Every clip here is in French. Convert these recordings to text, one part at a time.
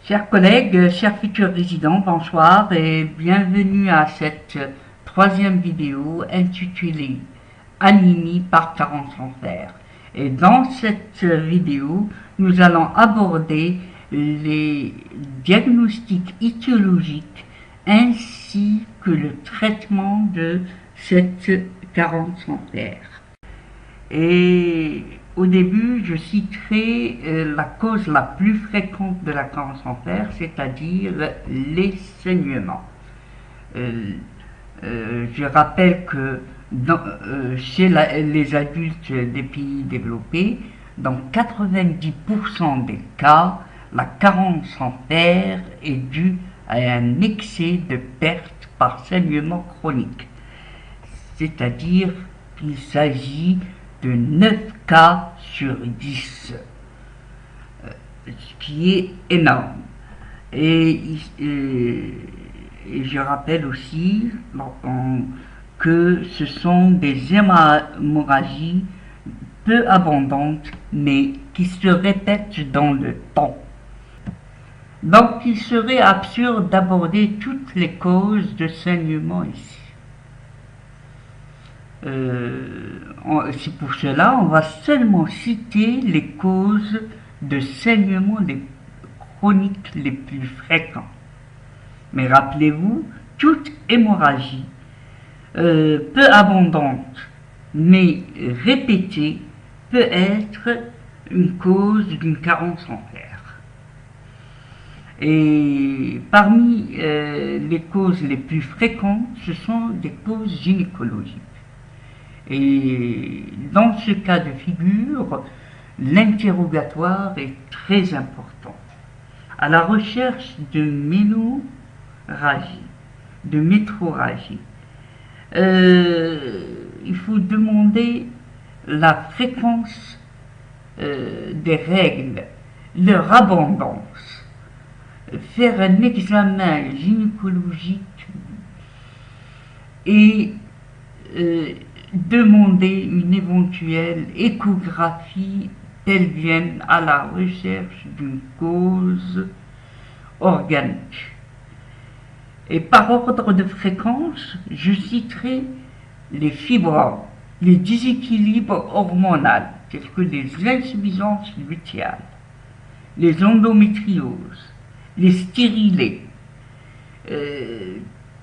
Chers collègues, chers futurs résidents, bonsoir et bienvenue à cette troisième vidéo intitulée Animi par Carence en fer. Et dans cette vidéo, nous allons aborder les diagnostics étiologiques ainsi que le traitement de cette carence en fer. Et au début, je citerai la cause la plus fréquente de la carence en fer, c'est-à-dire les saignements. Je rappelle que chez les adultes des pays développés, dans 90% des cas, la carence en fer est due à un excès de perte par saignement chronique. C'est-à-dire qu'il s'agit de 9 cas sur 10, ce qui est énorme. Et je rappelle aussi que ce sont des hémorragies peu abondantes, mais qui se répètent dans le temps. Donc il serait absurde d'aborder toutes les causes de saignement ici. C'est pour cela on va seulement citer les causes de saignement chroniques les plus fréquents. Mais rappelez-vous, toute hémorragie peu abondante mais répétée peut être une cause d'une carence en fer. Et parmi les causes les plus fréquentes, ce sont des causes gynécologiques. Et dans ce cas de figure, l'interrogatoire est très important. À la recherche de ménorragie, de métrorragie, il faut demander la fréquence des règles, leur abondance, faire un examen gynécologique et demander une éventuelle échographie pelvienne à la recherche d'une cause organique. Et par ordre de fréquence, je citerai les fibromes, les déséquilibres hormonaux, tels que les insuffisances lutéales, les endométrioses, les stérilés,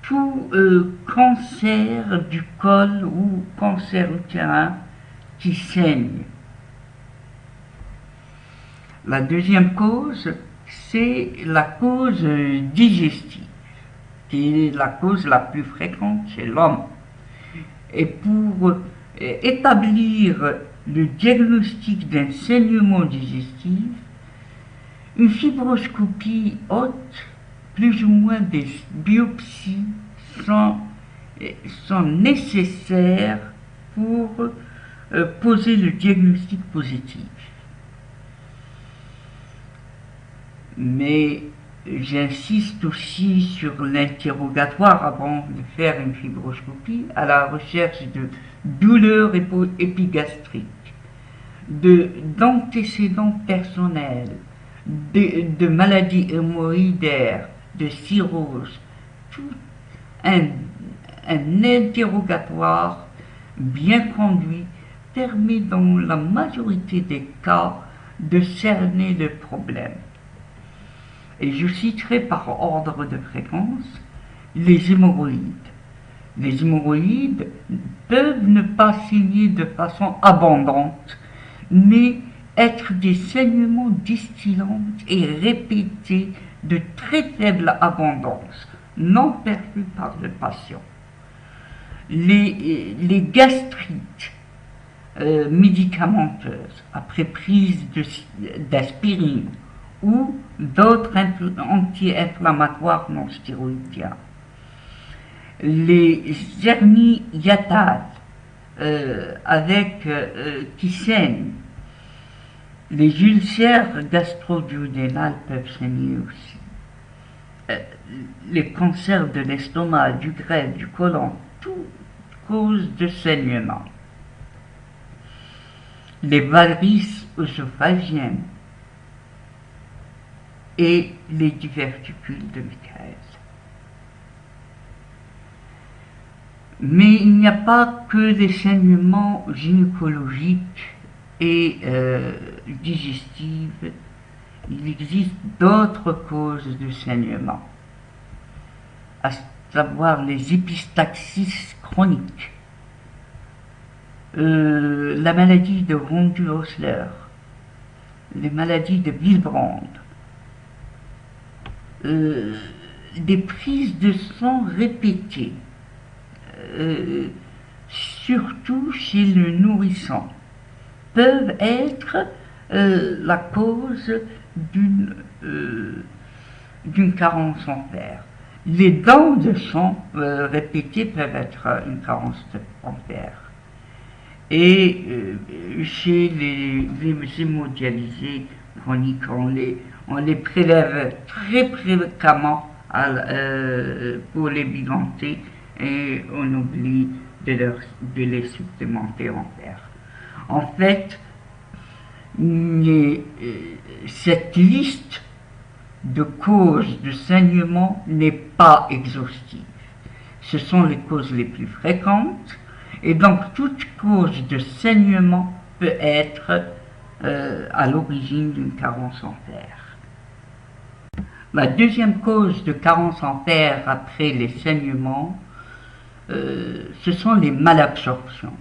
tout cancer du col ou cancer utérin qui saigne. La deuxième cause, c'est la cause digestive, qui est la cause la plus fréquente chez l'homme. Et pour établir le diagnostic d'un saignement digestif, une fibroscopie haute, plus ou moins des biopsies sont nécessaires pour poser le diagnostic positif. Mais j'insiste aussi sur l'interrogatoire avant de faire une fibroscopie, à la recherche de douleurs épigastriques, d'antécédents personnels, de maladies hémorroïdaires, de cirrhose. Tout un interrogatoire bien conduit permet dans la majorité des cas de cerner le problème. Et je citerai par ordre de fréquence les hémorroïdes. Les hémorroïdes peuvent ne pas saigner de façon abondante, mais être des saignements distillants et répétés de très faible abondance, non perçus par le patient. Les gastrites médicamenteuses après prise d'aspirine ou d'autres anti-inflammatoires non stéroïdiens, les hernies hiatales qui saignent, les ulcères gastro-duodénales peuvent saigner aussi, les cancers de l'estomac, du grêle, du côlon, toutes causes de saignement, les varices œsophagiennes, et les diverticules de Michael. Mais il n'y a pas que les saignements gynécologiques et digestifs, il existe d'autres causes de saignement, à savoir les épistaxis chroniques, la maladie de Rondu-Osler, les maladies de Willebrand, des prises de sang répétées, surtout chez le nourrisson, peuvent être la cause d'une carence en fer. Les dents de sang répétées peuvent être une carence en fer. Et chez les hémodialysés chroniques, on les prélève très fréquemment pour les bilanter et on oublie de les supplémenter en fer. En fait, cette liste de causes de saignement n'est pas exhaustive. Ce sont les causes les plus fréquentes, et donc toute cause de saignement peut être à l'origine d'une carence en fer. La deuxième cause de carence en fer après les saignements, ce sont les malabsorptions.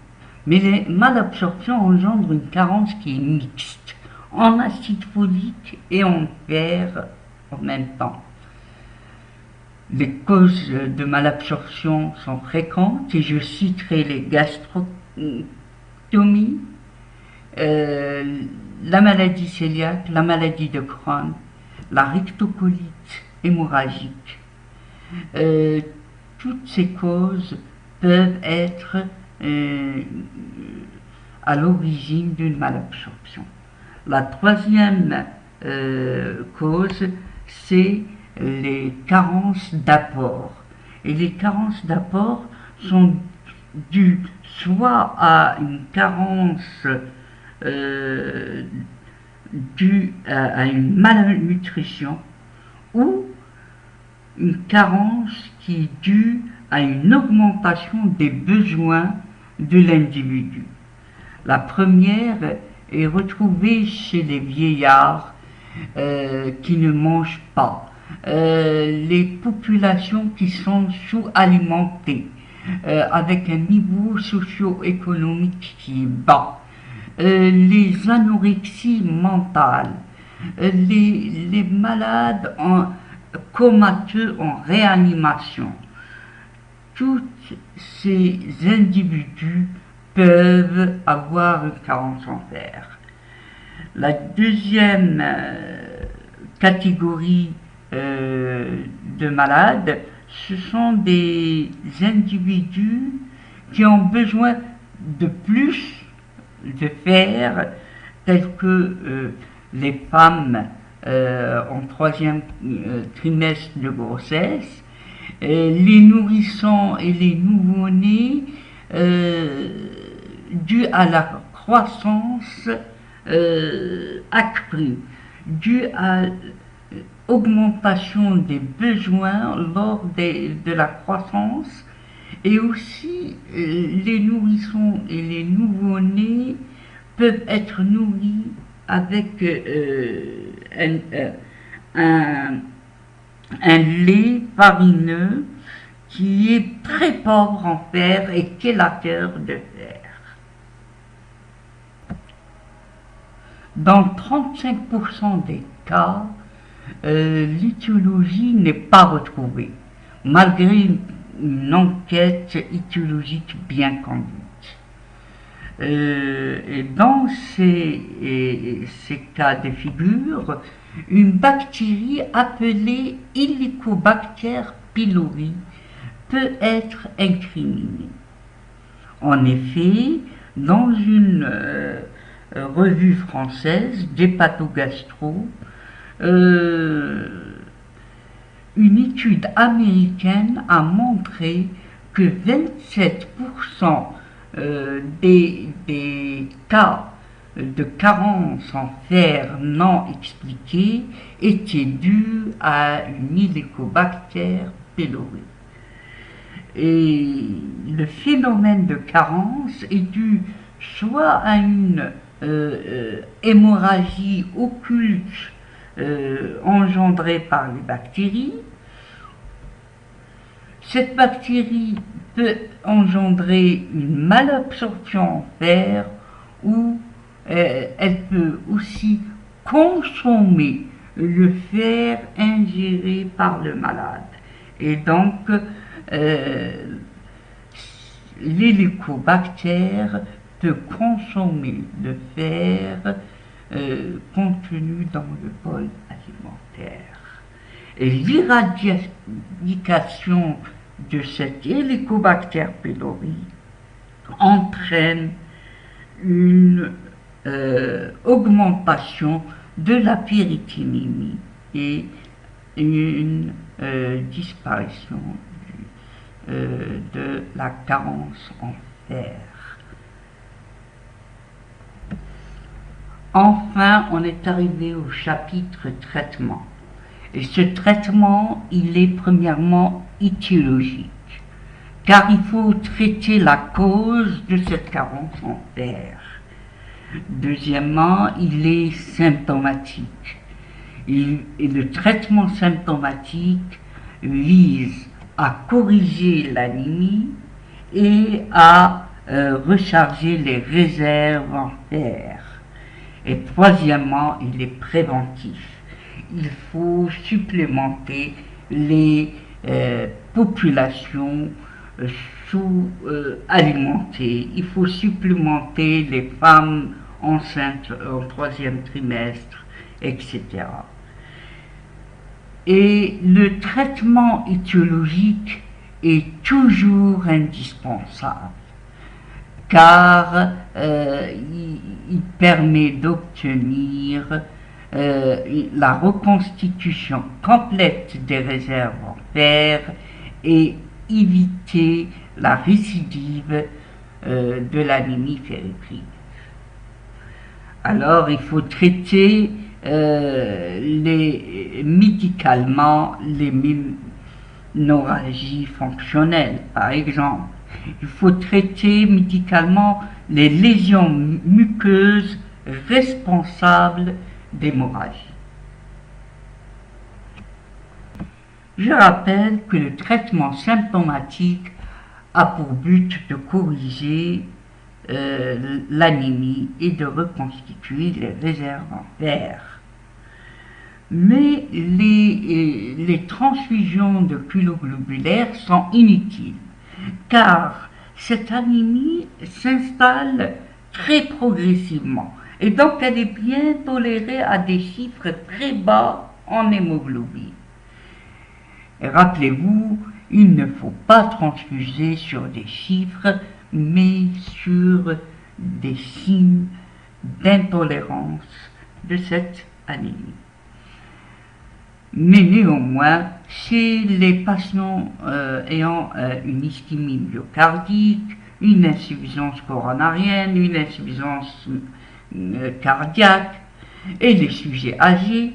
Mais les malabsorptions engendrent une carence qui est mixte, en acide folique et en fer en même temps. Les causes de malabsorption sont fréquentes et je citerai les gastrostomies, la maladie cœliaque, la maladie de Crohn, la rectocolite hémorragique. Toutes ces causes peuvent être à l'origine d'une malabsorption. La troisième cause, c'est les carences d'apport. Et les carences d'apport sont dues soit à une carence due à une malnutrition ou une carence qui est due à une augmentation des besoins de l'individu. La première est retrouvée chez les vieillards qui ne mangent pas, les populations qui sont sous-alimentées, avec un niveau socio-économique qui est bas, les anorexies mentales, les malades comateux en réanimation. Tous ces individus peuvent avoir une carence en fer. La deuxième catégorie de malades, ce sont des individus qui ont besoin de plus de fer, tels que les femmes en troisième trimestre de grossesse, les nourrissons et les nouveau-nés, dû à la croissance accrue, dû à l'augmentation des besoins lors de la croissance, et aussi les nourrissons et les nouveau-nés peuvent être nourris avec un lait farineux qui est très pauvre en fer et chélateur de fer. Dans 35% des cas, l'étiologie n'est pas retrouvée, malgré une enquête étiologique bien conduite. Et dans ces cas de figure, une bactérie appelée Helicobacter pylori peut être incriminée. En effet, dans une revue française d'hépatogastro, une étude américaine a montré que 27% des cas de carence en fer non expliquée était due à une Helicobacter pylori. Et le phénomène de carence est dû soit à une hémorragie occulte engendrée par les bactéries. Cette bactérie peut engendrer une malabsorption en fer ou elle peut aussi consommer le fer ingéré par le malade. Et donc, l'hélicobacter peut consommer le fer contenu dans le bol alimentaire. Et l'éradication de cette Helicobacter pylori entraîne une augmentation de la pyritinémie et une disparition de la carence en fer. Enfin, on est arrivé au chapitre traitement. Et ce traitement, il est premièrement étiologique, car il faut traiter la cause de cette carence en fer. Deuxièmement, il est symptomatique. Et le traitement symptomatique vise à corriger l'anémie et à recharger les réserves en fer. Et troisièmement, il est préventif. Il faut supplémenter les populations sous-alimentées. Il faut supplémenter les femmes enceintes au troisième trimestre, etc. Et le traitement étiologique est toujours indispensable, car il permet d'obtenir la reconstitution complète des réserves en fer et éviter la récidive de l'anémie ferriprive. Alors il faut traiter médicalement les ménorrhagies fonctionnelles, par exemple. Il faut traiter médicalement les lésions muqueuses responsables d'hémorragie. Je rappelle que le traitement symptomatique a pour but de corriger l'anémie et de reconstituer les réserves en fer. Mais les transfusions de culoglobulaires sont inutiles, car cette anémie s'installe très progressivement et donc elle est bien tolérée à des chiffres très bas en hémoglobine. Et rappelez-vous, il ne faut pas transfuser sur des chiffres, mais sur des signes d'intolérance de cette anémie. Mais néanmoins, chez les patients ayant une ischémie myocardique, une insuffisance coronarienne, une insuffisance cardiaque et les sujets âgés,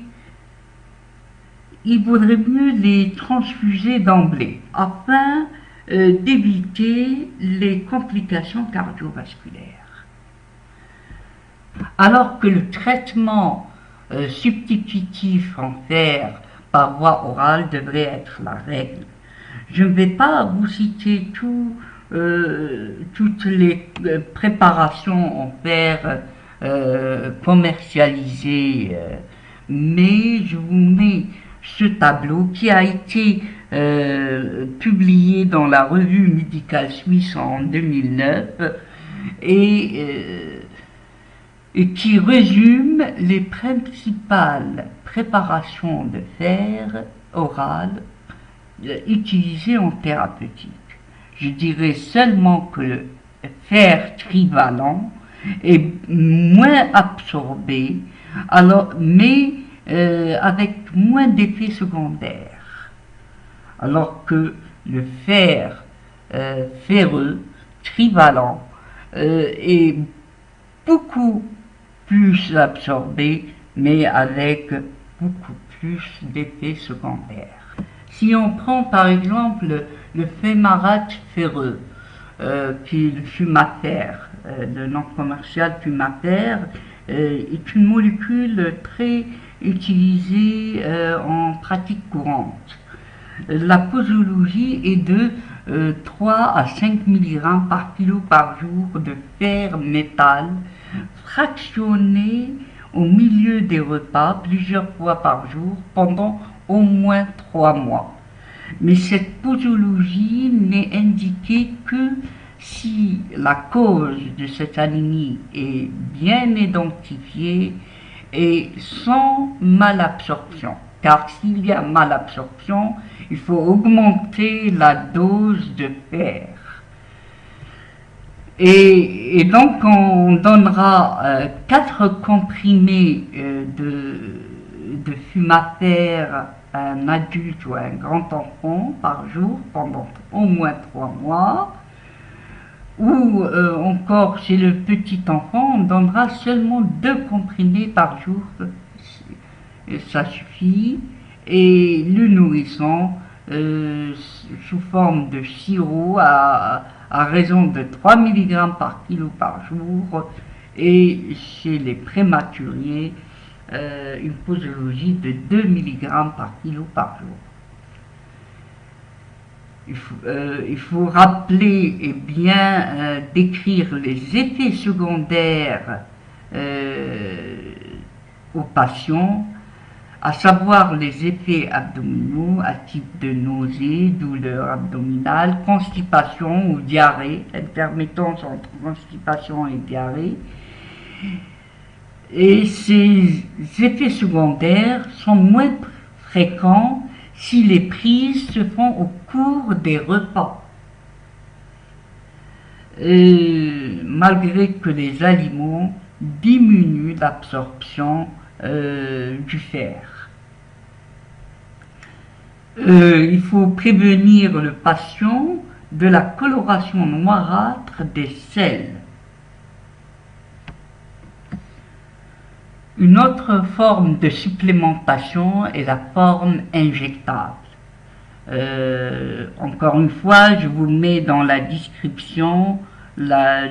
il vaudrait mieux les transfuser d'emblée afin d'éviter les complications cardiovasculaires. Alors que le traitement substitutif en fer par voie orale devrait être la règle. Je ne vais pas vous citer toutes les préparations en fer commercialisées, mais je vous mets ce tableau qui a été publié dans la revue médicale suisse en 2009 et qui résume les principales préparations de fer oral utilisées en thérapeutique. Je dirais seulement que le fer trivalent est moins absorbé, mais avec moins d'effets secondaires, alors que le fer ferreux trivalent est beaucoup plus absorbé, mais avec beaucoup plus d'effets secondaires. Si on prend par exemple le fumarate ferreux, qui est le fumataire, le nom commercial fumataire, est une molécule très utilisée en pratique courante. La posologie est de 3 à 5 mg par kilo par jour de fer métal fractionné au milieu des repas plusieurs fois par jour pendant au moins 3 mois. Mais cette posologie n'est indiquée que si la cause de cette anémie est bien identifiée et sans malabsorption. Car s'il y a malabsorption, il faut augmenter la dose de fer. Et donc on donnera 4 comprimés de fumataire à un adulte ou à un grand enfant par jour pendant au moins 3 mois. Ou encore chez le petit enfant, on donnera seulement 2 comprimés par jour, ça suffit. Et le nourrisson, sous forme de sirop à raison de 3 mg par kilo par jour, et chez les prématurés, une posologie de 2 mg par kilo par jour. Il faut rappeler et bien décrire les effets secondaires aux patients, à savoir les effets abdominaux à type de nausée, douleur abdominale, constipation ou diarrhée, intermittence entre constipation et diarrhée. Et ces effets secondaires sont moins fréquents si les prises se font au cours des repas, malgré que les aliments diminuent l'absorption du fer. Il faut prévenir le patient de la coloration noirâtre des selles. Une autre forme de supplémentation est la forme injectable. Encore une fois, je vous mets dans la description la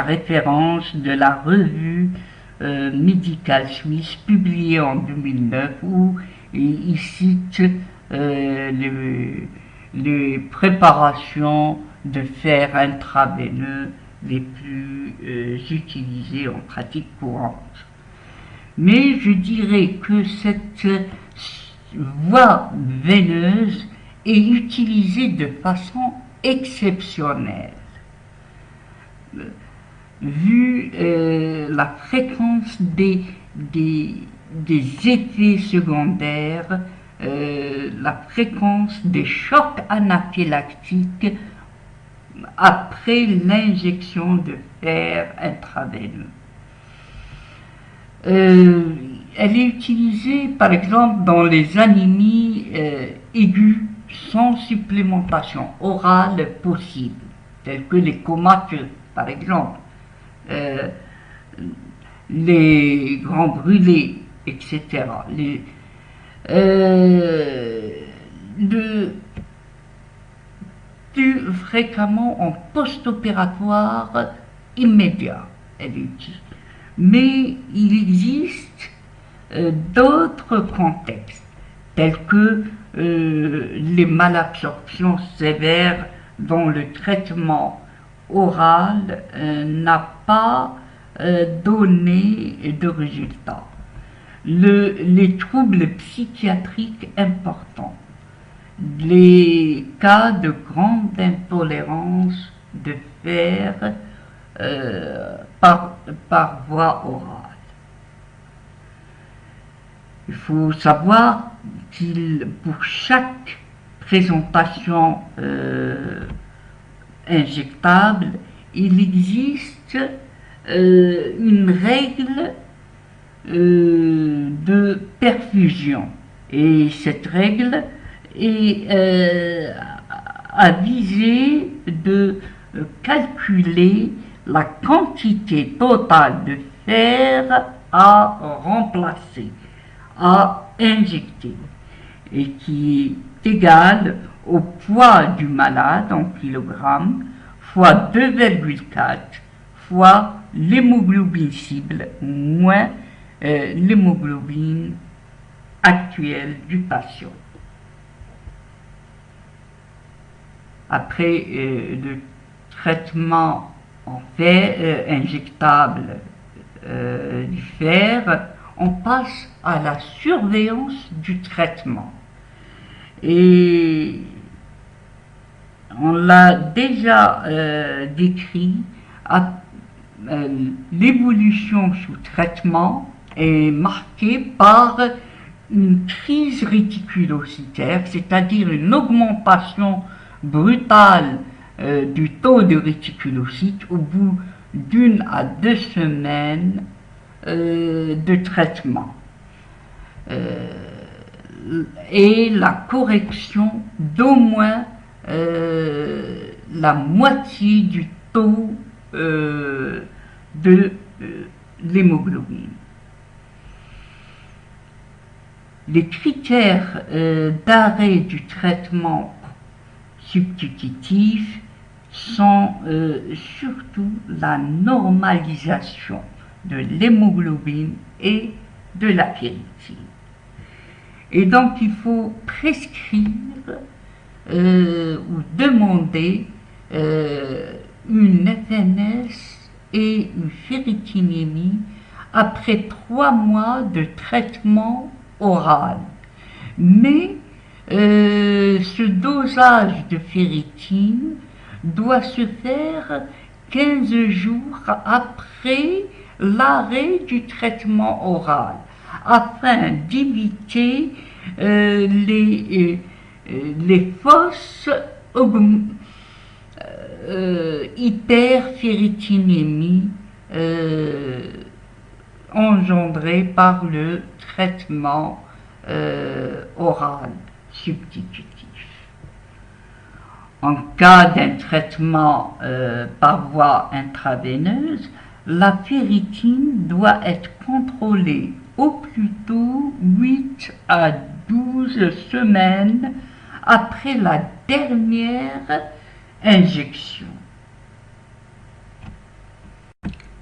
référence de la revue médicale suisse publiée en 2009 où il cite les préparations de fer intraveineux les plus utilisées en pratique courante. Mais je dirais que cette voie veineuse est utilisée de façon exceptionnelle. Vu la fréquence des effets secondaires, la fréquence des chocs anaphylactiques après l'injection de fer intraveineux. Elle est utilisée par exemple dans les anémies aiguës sans supplémentation orale possible, telles que les comateux par exemple, les grands brûlés, etc. Plus fréquemment en post-opératoire immédiat, elle est utilisée. Mais il existe d'autres contextes, tels que les malabsorptions sévères dont le traitement oral n'a pas donné de résultat. Les troubles psychiatriques importants, les cas de grande intolérance de fer par voie orale. Il faut savoir pour chaque présentation injectable, il existe une règle de perfusion. Et cette règle est à viser de calculer la quantité totale de fer à remplacer, à injecter, et qui est égal au poids du malade en kilogrammes fois 2,4 fois l'hémoglobine cible moins l'hémoglobine actuelle du patient. Après le traitement en fer injectable du fer, on passe à la surveillance du traitement. Et on l'a déjà décrit, l'évolution sous traitement est marquée par une crise réticulocytaire, c'est-à-dire une augmentation brutale du taux de réticulocytes au bout d'1 à 2 semaines de traitement. Et la correction d'au moins la moitié du taux de l'hémoglobine. Les critères d'arrêt du traitement substitutif sont surtout la normalisation de l'hémoglobine et de la ferritine. Et donc il faut prescrire ou demander une FNS et une ferritinémie après 3 mois de traitement oral. Mais ce dosage de ferritine doit se faire 15 jours après l'arrêt du traitement oral, afin d'éviter les fausses hyperferritinémies engendrées par le traitement oral substitutif. En cas d'un traitement par voie intraveineuse, la ferritine doit être contrôlée au plus tôt 8 à 12 semaines après la dernière injection.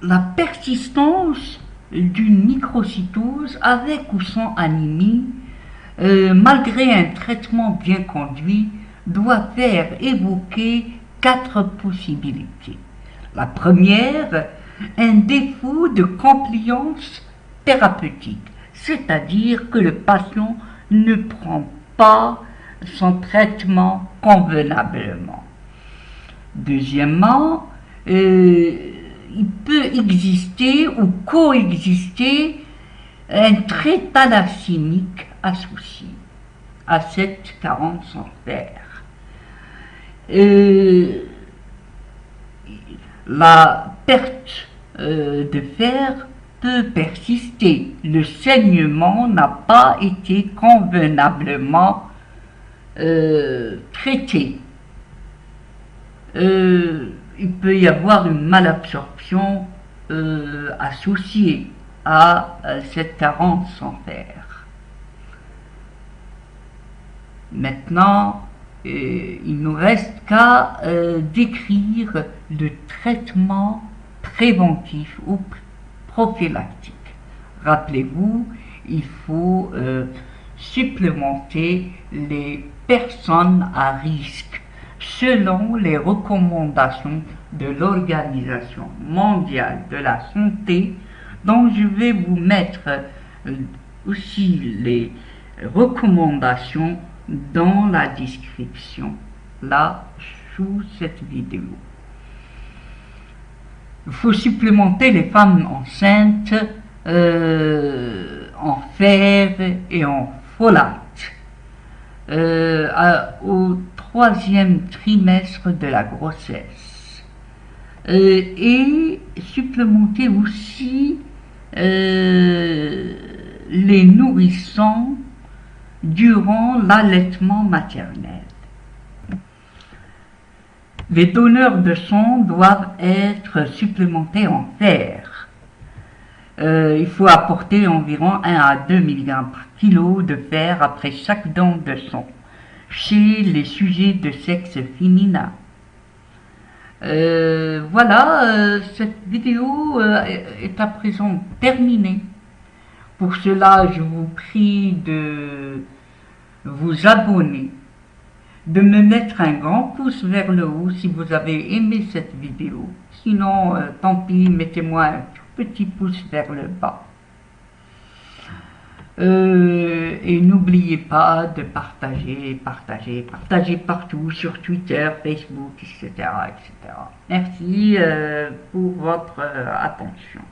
La persistance d'une microcytose avec ou sans anémie, malgré un traitement bien conduit, doit faire évoquer 4 possibilités. La première, un défaut de compliance thérapeutique, c'est-à-dire que le patient ne prend pas son traitement convenablement. Deuxièmement, il peut exister ou coexister un trait thalassémique associé à cette carence en fer. La perte de fer peut persister. Le saignement n'a pas été convenablement traité. Il peut y avoir une malabsorption associée à cette carence en fer. Maintenant, il ne nous reste qu'à décrire le traitement préventif ou prophylactique. Rappelez-vous, il faut supplémenter les personnes à risque selon les recommandations de l'Organisation mondiale de la santé, dont je vais vous mettre aussi les recommandations dans la description, là, sous cette vidéo. Il faut supplémenter les femmes enceintes en fer et en folate au 3e trimestre de la grossesse. Et supplémenter aussi les nourrissons durant l'allaitement maternel. Les donneurs de sang doivent être supplémentés en fer. Il faut apporter environ 1 à 2 mg par kilo de fer après chaque don de sang chez les sujets de sexe féminin. Voilà, cette vidéo est à présent terminée. Pour cela, je vous prie de vous abonner, de me mettre un grand pouce vers le haut si vous avez aimé cette vidéo. Sinon, tant pis, mettez-moi un tout petit pouce vers le bas. Et n'oubliez pas de partager partout sur Twitter, Facebook, etc. etc. Merci pour votre attention.